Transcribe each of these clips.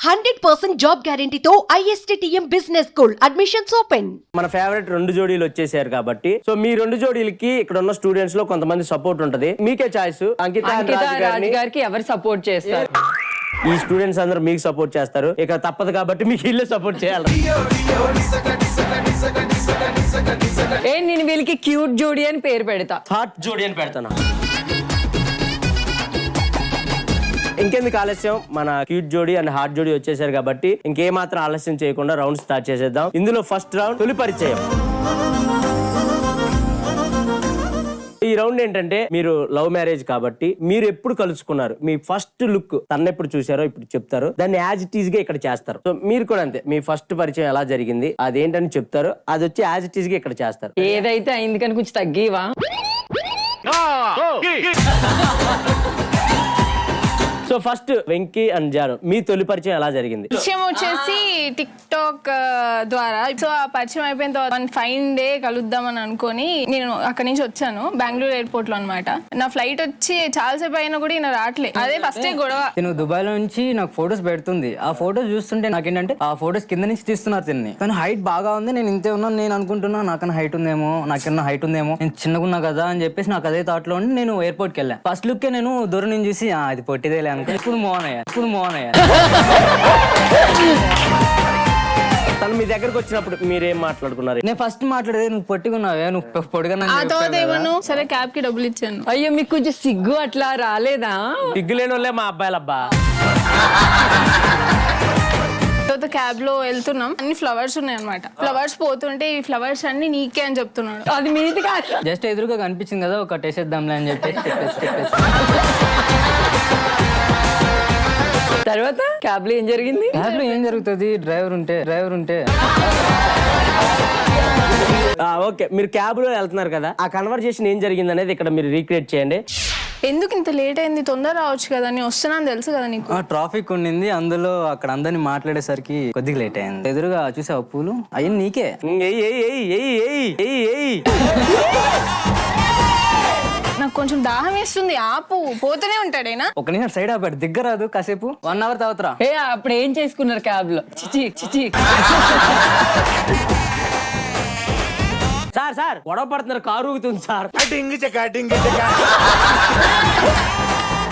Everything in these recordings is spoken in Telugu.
100% జాబ్ గ్యారెంటీతో ISTTM business school admissions open. మన ఫేవరెట్ 2 జోడీలు వచ్చేసారు కాబట్టి సో మీ 2 జోడీలకి ఇక్కడ ఉన్న స్టూడెంట్స్ లో కొంతమంది సపోర్ట్ ఉంటది. మీకే చాయిస్. అంకిత రాజ్ గారికి ఎవరు సపోర్ట్ చేస్తారు? ఈ స్టూడెంట్స్ అందరూ మీకు సపోర్ట్ చేస్తారు. ఇక తప్పదు కాబట్టి మీకు ఇల్లే సపోర్ట్ చేయాలి. నేను వీళ్ళకి క్యూట్ జోడీ అని పేరు పెడతా. హాట్ జోడీ అని పెడతాను. ఇంకెందుకు ఆలస్యం, మన క్యూట్ జోడీ అండ్ హాట్ జోడీ వచ్చేసారు కాబట్టి ఇంకేమాత్రం ఆలస్యం చేయకుండా రౌండ్ స్టార్ట్ చేసేద్దాం. ఇందులో ఫస్ట్ రౌండ్ తొలి పరిచయం. ఈ రౌండ్ ఏంటంటే మీరు లవ్ మ్యారేజ్ కాబట్టి మీరు ఎప్పుడు కలుసుకున్నారు, మీ ఫస్ట్ లుక్ తన ఎప్పుడు చూసారో ఇప్పుడు చెప్తారు. దాన్ని యాజ్ ఇట్ ఈజ్ గా ఇక్కడ చేస్తారు. సో మీరు కూడా అంతే, మీ ఫస్ట్ పరిచయం ఎలా జరిగింది అదేంటని చెప్తారు, అది వచ్చి యాజ్ ఇట్ ఈజ్ గా ఇక్కడ చేస్తారు. ఏదైతే అయింది కానీ కొంచెం తగ్గివా. So first Venky and Janu, మీ తొలి పరిచయం ఎలా జరిగింది? విషయం వచ్చేసి టిక్ టాక్ ద్వారా. సో ఆ పరిచయం అయిపోయిన తర్వాత ఫైన్ డే కలుద్దామని అనుకొని నేను అక్కడి నుంచి వచ్చాను బెంగళూరు ఎయిర్పోర్ట్ లో అనమాట. నా ఫ్లైట్ వచ్చి చాలా సేపు అయినా కూడా ఈయన రావట్లేదు. అదే ఫస్ట్ గొడవ. నేను దుబాయ్ లో నుంచి నాకు ఫొటోస్ పెడుతుంది. ఆ ఫొటోస్ చూస్తుంటే నాకేంటంటే ఆ ఫొటోస్ కింద నుంచి తీస్తున్నారు తిని. కానీ హైట్ బాగా ఉంది, నేను ఇంతే ఉన్నాను. నేను అనుకుంటున్నా నాకన్నా హైట్ ఉందేమో, నాకన్నా హైట్ ఉందేమో, నేను చిన్నగా ఉన్నా కదా అని చెప్పేసి నాకు అదే థాట్ లో ఉండి నేను ఎయిర్పోర్ట్ కి వెళ్ళాను. ఫస్ట్ లుక్ నేను దూరం నుంచి చూసి అది పొట్టిదేలే అనుకో. ఇప్పుడు మోహన్ అయ్యా తను మీ దగ్గరకు వచ్చినప్పుడు మీరేం మాట్లాడుకున్నారు? నేను ఫస్ట్ మాట్లాడేది నువ్వు పొట్టుకున్నావే, నువ్వు పొడిగా. ఆ తర్వాత ఏమను సరే క్యాబ్ కి డబ్బులు ఇచ్చాను. అయ్యో మీకు కొంచెం సిగ్గు అట్లా రాలేదా? సిగ్గులేని వాళ్ళే మా అబ్బాయిలబ్బా. తర్వాత క్యాబ్ లో వెళ్తున్నాం, అన్ని ఫ్లవర్స్ ఉన్నాయి అనమాట. ఫ్లవర్స్ పోతుంటే ఈ ఫ్లవర్స్ అన్ని నీకే అని చెప్తున్నాడు. అది మీది కాదు, జస్ట్ ఎదురుగా కనిపించింది కదా ఒక టేసేద్దాంలే అని చెప్పేసి తర్వాత క్యాబ్ లో ఏం జరిగింది? క్యాబ్ లో ఏం జరుగుతుంది, డ్రైవర్ ఉంటే ఓకే, మీరు క్యాబ్ లో వెళ్తున్నారు కదా, ఆ కన్వర్జేషన్ ఏం జరిగింది అనేది ఇక్కడ మీరు రీక్రియేట్ చేయండి. ఎందుకు ఇంత లేట్ అయింది, తొందర రావచ్చు కదా, నేను వస్తున్నాను తెలుసు కదా నీకు. ట్రాఫిక్ ఉండింది, అందులో అక్కడ అందరిని మాట్లాడేసరికి కొద్దిగా లేట్ అయింది. ఎదురుగా చూసావు పూలు అయ్యి నీకే. నాకు కొంచెం దాహం వేస్తుంది, ఆపు. పోతూనే ఉంటాడేనా. ఒక నిమిషం సైడ్ ఆపాడు, దిగ్గరాదు కాసేపు 1 hour తర్వాతరా. అప్పుడు ఏం చేసుకున్నారు క్యాబ్ లో? చిచి సార్ గొడవ పడుతున్నారు, కారు ఊగుతుంది సార్.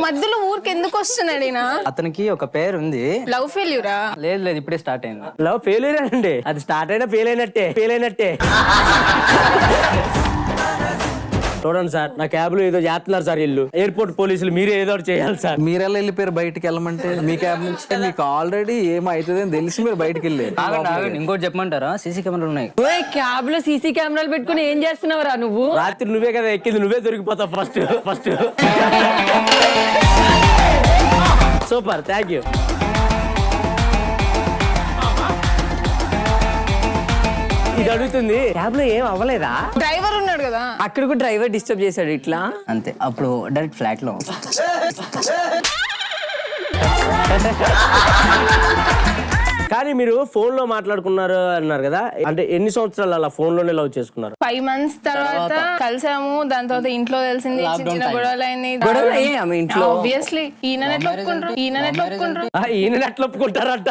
మధ్యలో ఊరికి ఎందుకు వస్తున్నాడు ఈయన? అతనికి ఒక పేరు ఉంది. లవ్ ఫెయిల్యూరా? లేదు ఇప్పుడే స్టార్ట్ అయింది. లవ్ ఫెయిల్యూర్ అండి, అది స్టార్ట్ అయినా ఫెయిల్ అయినట్టే. చూడండి సార్, నా క్యాబ్ లో ఏదో చేస్తున్నారు సార్ ఇల్లు. ఎయిర్పోర్ట్ పోలీసులు మీరే ఏదో చేయాలి సార్. మీరెలా వెళ్ళిపోయారు బయటికి వెళ్ళమంటే? మీ క్యాబ్ నుంచి మీకు ఆల్రెడీ ఏమైతుంది అని తెలిసి మీరు బయటకి వెళ్ళారు. ఆగండి, ఇంకోటి చెప్పమంటారా? సీసీ కెమెరాలు ఉన్నాయి. క్యాబ్ లో సీసీ కెమెరాలు పెట్టుకుని ఏం చేస్తున్నావురా నువ్వు? రాత్రి నువ్వే కదా ఎక్కింది, నువ్వే దొరికిపోతావు ఫస్ట్. Super, thank you. ఇది అడుగుతుంది, క్యాబ్ లో ఏం అవ్వలేదా? డ్రైవర్ ఉన్నాడు కదా. అక్కడ కూడా డ్రైవర్ డిస్టర్బ్ చేశాడు ఇట్లా. అంతే, అప్పుడు డైరెక్ట్ ఫ్లాట్ లో. కానీ మీరు ఫోన్ లో మాట్లాడుకున్నారు అన్నారు కదా, అంటే ఎన్ని సంవత్సరాలు అలా ఫోన్ లోనే లవ్ చేసుకున్నారు? 5 months తర్వాత కలిసాము. దాని తర్వాత ఇంట్లో తెలిసింది, చిన్న గొడవలు అయింది. ఇంట్లో ఆబ్వియస్లీ ఈయన ఎట్లా ఒప్పుకుంటారు? ఈయన ఎట్లా ఒప్పుకుంటారంట?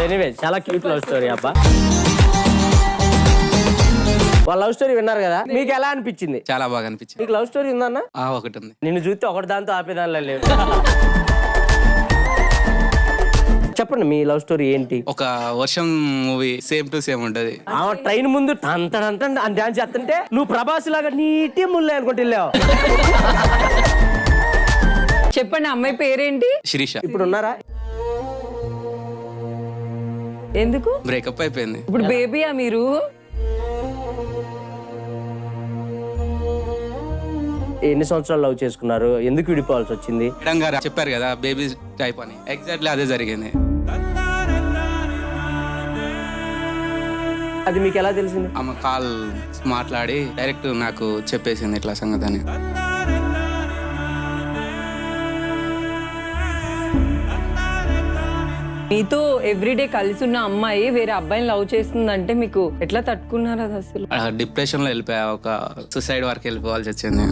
ఎనీవే, చాలా క్యూట్ లవ్ స్టోరీ అబ్బా. వాళ్ళ లవ్ స్టోరీ విన్నారు కదా, మీకు ఎలా అనిపించింది? చాలా బాగా అనిపించింది. మీకు లవ్ స్టోరీ ఉందన్న? ఒకటి ఉంది. నిన్ను చూస్తే ఒకటి దాంతో ఆపేదానిలో లేవు. చెప్పండి, మీ లవ్ స్టోరీ ఏంటి? ఒక వర్షం మూవీ సేమ్ టు సేమ్ ఉంటది. ట్రైన్ ముందు డాన్స్ చేస్తుంటే నువ్వు ప్రభాస్ లాగా నీటి ముల్లే అనుకుంటే వెళ్ళావు. చెప్పండి, అమ్మాయి పేరేంటి? శిరీష. ఇప్పుడు ఉన్నారా? ఎందుకు బ్రేకప్ అయిపోయింది. ఇప్పుడు బేబీయా మీరు? ఎన్ని సంవత్సరాలు లవ్ చేసుకున్నారు, ఎందుకు విడిపోవాల్సి వచ్చింది? మేడం గారు చెప్పారు కదా బేబీ టైప్ అని, ఎగ్జాక్ట్లీ అదే జరిగింది. అది మీకు ఎలా తెలిసింది? ఆమె కాల్ మాట్లాడి డైరెక్ట్ నాకు చెప్పేసింది ఇట్లా సంగతి అని. మీతో ఎవ్రీడే కలిసి ఉన్న అమ్మాయి వేరే అబ్బాయిని లవ్ చేస్తుందంటే మీకు ఎట్లా తట్టుకున్నారు? అది అసలు డిప్రెషన్ లో వెళ్ళిపోయా, ఒక సూసైడ్ వరకు వెళ్ళిపోవాల్సి వచ్చింది.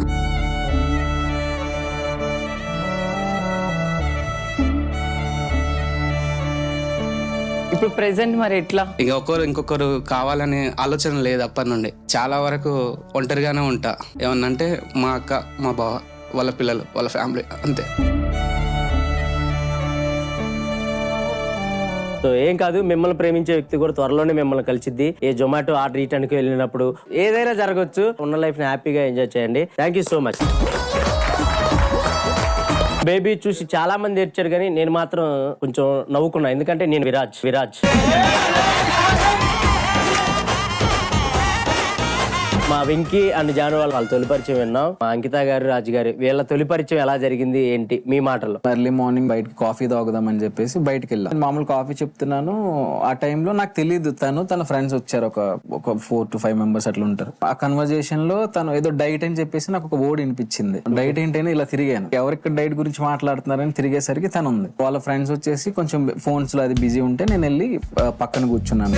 ఇప్పుడు ప్రెసెంట్ మరి ఎట్లా? ఇక ఇంకొకరు కావాలనే ఆలోచన లేదు అప్పటి నుండి. చాలా వరకు ఒంటరిగానే ఉంటా. ఏమన్నంటే మా అక్క, మా బావ, వాళ్ళ పిల్లలు, వాళ్ళ ఫ్యామిలీ, అంతే. సో ఏం కాదు, మిమ్మల్ని ప్రేమించే వ్యక్తి కూడా త్వరలోనే మిమ్మల్ని కలిసిద్ది. ఏ జొమాటో ఆర్డర్ ఇయటానికి వెళ్ళినప్పుడు ఏదైనా జరగచ్చు. ఉన్న లైఫ్ ని హ్యాపీగా ఎంజాయ్ చేయండి. Thank you so much. Baby చూసి చాలా మంది ఏడ్చారు కానీ నేను మాత్రం కొంచెం నవ్వుకున్నా, ఎందుకంటే నేను విరాజ్ మా వెంకీ అండ్ జాను వాళ్ళ తొలి పరిచయం విన్నాం. మా అంకిత గారు, రాజు గారు, వీళ్ళ తొలి పరిచయం ఎలా జరిగింది ఏంటి మీ మాటల్లో? ఎర్లీ మార్నింగ్ బయటకి కాఫీ తాగుదాం అని చెప్పేసి బయటకి వెళ్ళాను. మామూలు కాఫీ చెప్తున్నాను. ఆ టైంలో నాకు తెలియదు తన ఫ్రెండ్స్ వచ్చారు. ఒక 4 to 5 మెంబర్స్ అట్లా ఉంటారు. ఆ కన్వర్జేషన్ లో తను ఏదో డైట్ అని చెప్పేసి నాకు ఒక వర్డ్ వినిపించింది. డైట్ ఏంటని ఇలా తిరిగాను. ఎవరికి డైట్ గురించి మాట్లాడుతున్నారని తిరిగేసరికి తను ఉంది. వాళ్ళ ఫ్రెండ్స్ వచ్చేసి కొంచెం ఫోన్స్ లో అది బిజీ ఉంటే నేను వెళ్ళి పక్కన కూర్చున్నాను.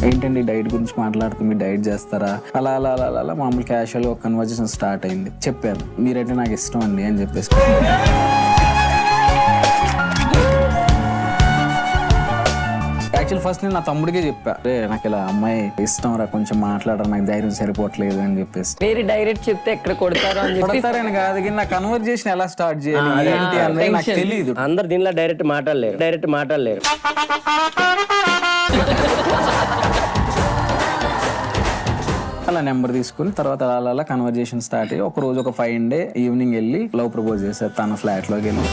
ఏంటండి డైట్ గురించి మాట్లాడుతూ మీరు డైట్ చేస్తారా? అలా అలా అలా అలా మామూలు క్యాషువల్ ఒక కన్వర్జేషన్ స్టార్ట్ అయింది. చెప్పాను మీరంటే నాకు ఇష్టం అండి అని చెప్పేసి. యాక్చువల్ ఫస్ట్ నేను నా తమ్ముడికే చెప్పా, నాకు ఇలా అమ్మాయి ఇష్టం రా, కొంచెం మాట్లాడరా, నాకు ధైర్యం సరిపోవట్లేదు అని చెప్పేసి. వేరే డైరెక్ట్ చెప్తే ఎక్కడ కొడతారో అని చెప్పి కొడతారని కాదు కానీ నా కన్వర్జేషన్ ఎలా స్టార్ట్ చేయాలి ఏంటి అనేది నాకు తెలియదు. అందరు దీనిలో డైరెక్ట్ మాట్లాడలేరు. అలా నెంబర్ తీసుకుని తర్వాత అలా కన్వర్జేషన్ స్టార్ట్ అయ్యి ఒక రోజు ఒక 5 డే ఈవినింగ్ వెళ్ళి లవ్ ప్రపోజ్ చేశారు తన ఫ్లాట్ లోకి వెళ్ళి.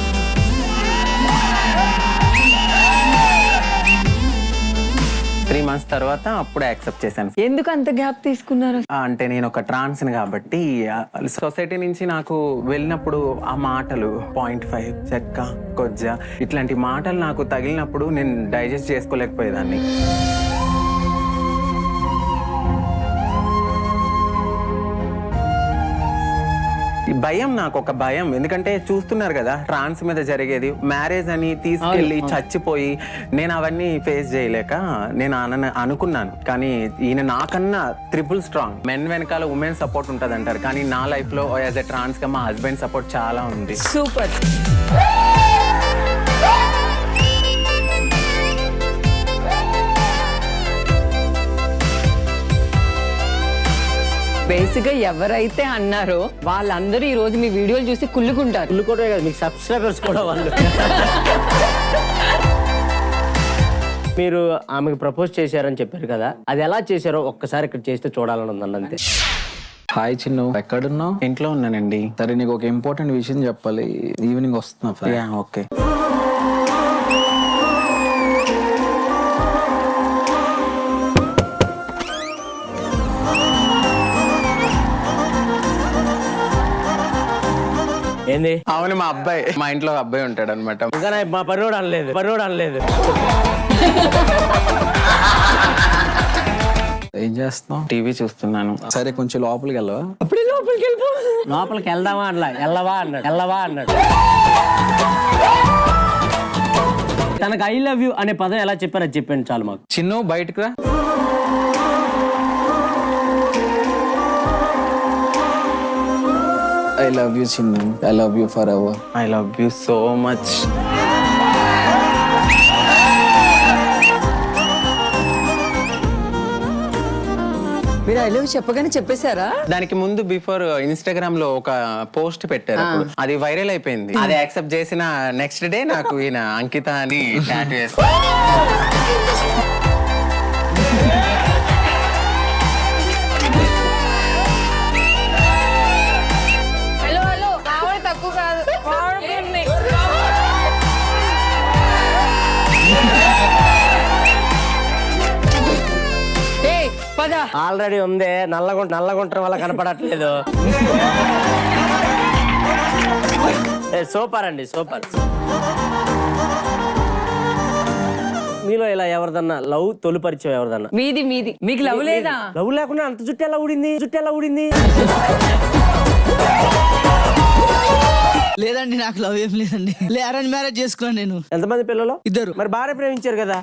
3 months తర్వాత అప్పుడే యాక్సెప్ట్ చేశాను. ఎందుకు అంత గ్యాప్ తీసుకున్నారు? అంటే నేను ఒక ట్రాన్స్ కాబట్టి సొసైటీ నుంచి నాకు వెళ్ళినప్పుడు ఆ మాటలు 0.5 చెక్క కొజ్జ ఇట్లాంటి మాటలు నాకు తగిలినప్పుడు నేను డైజెస్ట్ చేసుకోలేకపోయేదాన్ని. ఈ భయం, నాకు ఒక భయం, ఎందుకంటే చూస్తున్నారు కదా ట్రాన్స్ మీద జరిగేది. మ్యారేజ్ అని తీసుకెళ్లి చచ్చిపోయి నేను అవన్నీ ఫేస్ చేయలేక నేను అనుకున్నాను. కానీ ఈయన నాకన్నా ట్రిపుల్ స్ట్రాంగ్. మెన్ వెనకాల ఉమెన్ సపోర్ట్ ఉంటుంది అంటారు, కానీ నా లైఫ్ లో యాజ్ ఎ ట్రాన్స్ గా మా హస్బెండ్ సపోర్ట్ చాలా ఉంది. సూపర్. బేసిక్ గా ఎవరైతే అన్నారో వాళ్ళందరూ ఈ రోజు మీ వీడియోలు చూసి కుళ్ళుకుంటారు. కుళ్ళుకోవడమే కదా, మీకు సబ్స్క్రైబర్స్ కూడా వాళ్ళు. మీరు ఆమెకు ప్రపోజ్ చేశారని చెప్పారు కదా, అది ఎలా చేశారో ఒక్కసారి ఇక్కడ చేస్తే చూడాలని ఉందండి అంతే. హాయ్ చిన్ను, ఎక్కడున్నావు? ఇంట్లో ఉన్నానండి. సరే నీకు ఒక ఇంపార్టెంట్ విషయం చెప్పాలి. ఈవినింగ్ వస్తున్నా. ఓకే. ఏంది? అవును, మా అబ్బాయి, మా ఇంట్లో అబ్బాయి ఉంటాడు అనమాట. ఇంకా మా పనివాడు అనలేదు. ఏం చేస్తున్నావు? టీవీ చూస్తున్నాను. సరే కొంచెం లోపలికి వెళ్ళవా? అప్పుడే లోపలికి లోపలికి వెళ్దామా వెళ్ళవా అన్నాడు. తనకు ఐ లవ్ యూ అనే పదం ఎలా చెప్పారో చెప్పండి చాలు మాకు. చిన్ను బయటకు రా. I love you, Chinnu. I love you forever. I love you so much. మీరు ఐ లవ్ చెప్పగానే చెప్పేశారా? దానికి ముందు బిఫోర్ ఇన్స్టాగ్రామ్ లో ఒక పోస్ట్ పెట్టారు అప్పుడు. అది వైరల్ అయిపోయింది. అది యాక్సెప్ట్ చేసిన నెక్స్ట్ డే నాకు ఈయన అంకిత అని టాటూ వేస్తారు. హలో ఆవిడ తక్కువ కాదు. ఆల్రెడీ ఉంది, నల్లగుంటం వల్ల కనపడట్లేదు. సూపర్ అండి, సూపర్. మీలో ఇలా ఎవరిదన్నా లవ్ తొలి పరిచయం ఎవరిదన్నా? మీది మీకు లవ్ లేదా? లవ్ లేకుండా అంత జుట్టు ఎలా ఊడింది? లేదండి, నాకు లవ్ ఏం లేదండి. అరేంజ్ మ్యారేజ్ చేసుకున్నాను నేను. ఎంతమంది పిల్లలు? 2. మరి భార్య ప్రేమించారు కదా.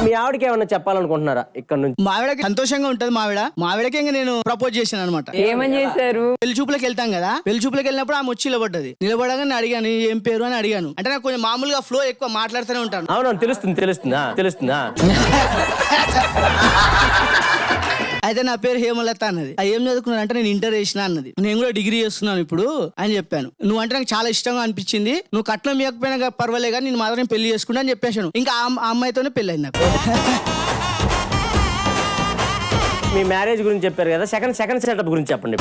మీ ఆవిడకి ఏమన్నా చెప్పాలనుకుంటున్నారా ఇక్కడ నుంచి? మావిడకి సంతోషంగా ఉంటది. మావిడకి ఇంకా నేను ప్రపోజ్ చేశాను అనమాట. ఏమని చేశారు? పెళ్లి చూపులకు వెళ్తాం కదా, పెళ్లి చూపులకు వెళ్ళినప్పుడు ఆమె వచ్చి నిలబడ్డది. నిలబడగానే అడిగాను ఏం పేరు అని అడిగాను. అంటే నాకు కొంచెం మామూలుగా ఫ్లో ఎక్కువ మాట్లాడుతూనే ఉంటాను. అవునవును, తెలుస్తుందా. అయితే నా పేరు హేమలత అన్నది. ఏం చదువుకున్నాను అంటే నేను ఇంటర్ చేసిన అన్నది. నేను కూడా డిగ్రీ చేస్తున్నాను ఇప్పుడు అని చెప్పాను. నువ్వు అంటే నాకు చాలా ఇష్టంగా అనిపించింది, నువ్వు కట్నం ఇవ్వకపోయినా పర్వాలే కానీ నేను మాత్రం పెళ్లి చేసుకుంటా అని చెప్పేశాను. ఇంకా ఆ అమ్మాయితోనే పెళ్లి అయింది నాకు. మీ మ్యారేజ్ గురించి చెప్పారు కదా, సెకండ్ సెటప్ గురించి చెప్పండి.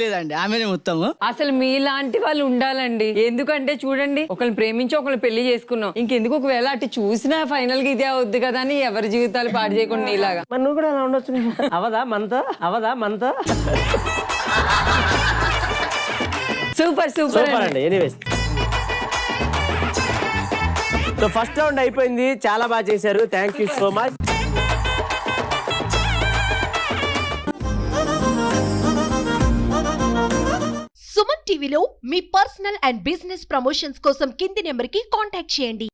లేదండి, ఆమెనే మొత్తము. అసలు మీలాంటి వాళ్ళు ఉండాలండి. ఎందుకంటే చూడండి, ఒకరిని ప్రేమించి ఒకరిని పెళ్లి చేసుకున్నాం, ఇంకెందుకు ఒకవేళ అటు చూసినా ఫైనల్ గా ఇదే అవుద్ది కదా అని ఎవరి జీవితాలు పాడు చేయకుండా నీలాగా. మరి నువ్వు కూడా అలా ఉండొచ్చు. అవదా మనతో సూపర్ అండి. ఎనీవేస్, సో ఫస్ట్ రౌండ్ అయిపోయింది, చాలా బాగా చేశారు. Thank you so much. Suman టీవీలో మీ పర్సనల్ అండ్ బిజినెస్ ప్రమోషన్స్ కోసం కింది నెంబర్కి కాంటాక్ట్ చేయండి.